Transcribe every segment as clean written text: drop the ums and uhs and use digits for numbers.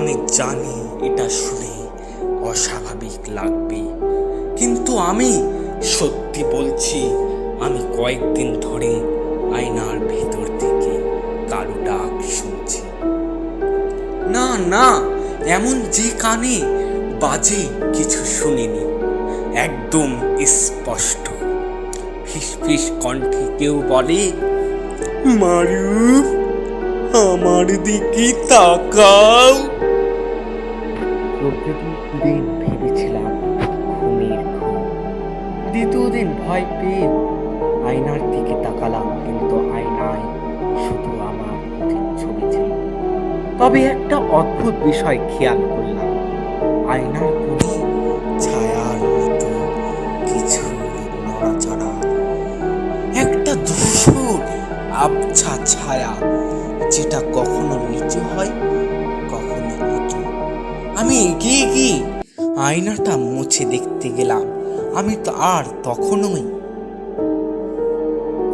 আমি জানি এটা শুনে অস্বাভাবিক লাগবে, কিন্তু আমি সত্যি বলছি, আমি কয়েকদিন ধরে আয়নার ভেতর থেকে কারো ডাক শুনছি। না না, এমন যে কানে বাজে কিছু শুনিনি, একদম স্পষ্ট ফিস ফিস কণ্ঠে কেউ বলে, মারুফ, আমার দিকে তাকাও। প্রথম দিন ভেবেছিলাম ঘুমের ঘুম, দ্বিতীয় দিন ভয় পেয়ে আয়নার দিকে তাকালাম, কিন্তু আয়নায় শুধু আমার ছবি ছিল। তবে একটা অদ্ভুত বিষয় খেয়াল করলাম, আয়নার কোণে ছায়ার মতো কিছু নড়াচড়া, একটা ধূসর আবছা ছায়া, যেটা কখনো নিচু হয় কখনো উঁচু। আমি এগিয়ে গিয়ে আয়নাটা মুছে দেখতে গেলাম, আমি তো আর তখনই।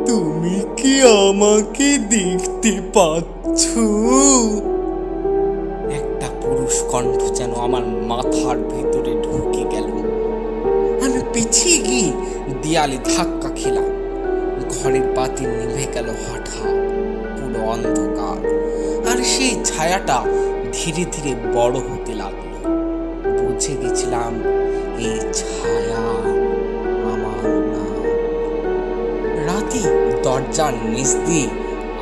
তুমি কি আমাকে দেখতে পাচ্ছ? একটা পুরুষ কণ্ঠ যেন আমার মাথার ভেতরে ঢুকে গেল। আমি পিছিয়ে গিয়ে দেয়ালে ধাক্কা খেলাম। ঘরের বাতি নিভে গেল হঠাৎ, পুরো অন্ধকার, আর সেই ছায়াটা ধীরে ধীরে বড় হতে লাগলো। বুঝে গেছিলাম এই ছায়া আমার না। রাতে দরজার নিচ দিয়ে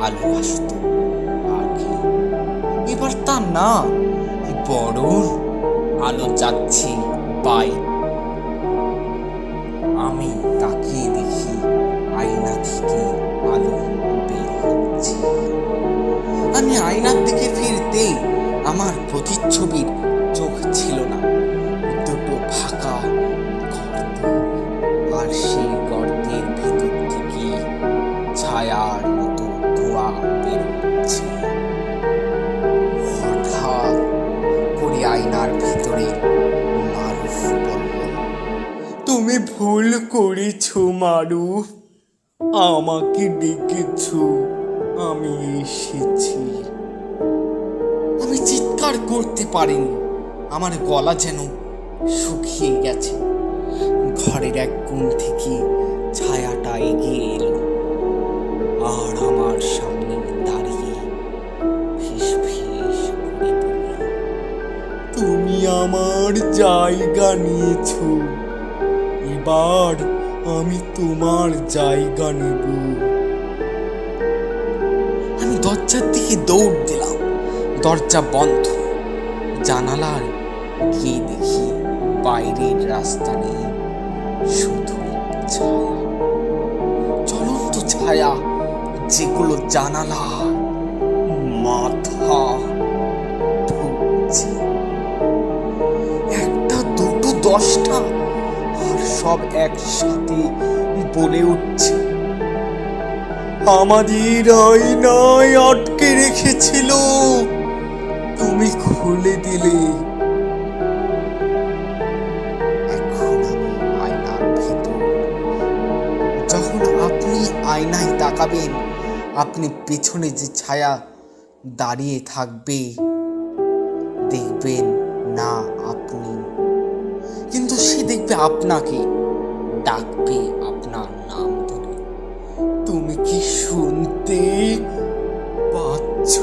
আলো আসতো আগে, এবার তা না, বরং আলো যাচ্ছে বাইরে। আমি তাকিয়ে দেখি আয়না থেকে আলো বের হচ্ছে। আমি আয়নার দিকে ফিরতে আমার প্রতিচ্ছবির চোখ ছিল না, দুটো ফাঁকা গর্ত, আর সেই গর্তের ভেতর থেকে ছায়ার মতো ধোঁয়া বের হচ্ছে। হঠাৎ করে আয়নার ভিতরে মারুফ বলল, তুমি ভুল করেছো মারুফ, আমাকে ডেকেছো, আমি এসেছি। আমি চিৎকার করতে পারিনি, আমার গলা যেন শুকিয়ে গেছে। ঘরের এক কোণ থেকে ছায়াটা এগিয়ে এলো, আর আমার সামনে দাঁড়িয়ে ফিস ফিস করে বলল, তুমি আমার জায়গা নিয়েছো, এবার আমি তোমার জায়গা নেব। আমি দরজার দিকে দৌড় দিলাম, দরজা বন্ধ। জানালার গিয়ে দেখি বাইরের রাস্তা নেই, শুধু ছায়া, চলন্ত ছায়া, যেগুলো জানালা মাথা ঢুকছে। একটা, দুটো, 10টা, আর সব একসাথে বলে উঠছে, আমাদের আয়নায় আটকে রেখেছিল, তুমি খুলে দিলে। এখন আমি আয়নার ভেতর। যখন আপনি আয়নায় তাকাবেন, আপনি পেছনে যে ছায়া দাঁড়িয়ে থাকবে দেখবেন না আপনি, কিন্তু সে দেখবে আপনাকে, ডাকবে আপনার নাম ধরে। তুমি কি শুনতে পাচ্ছ?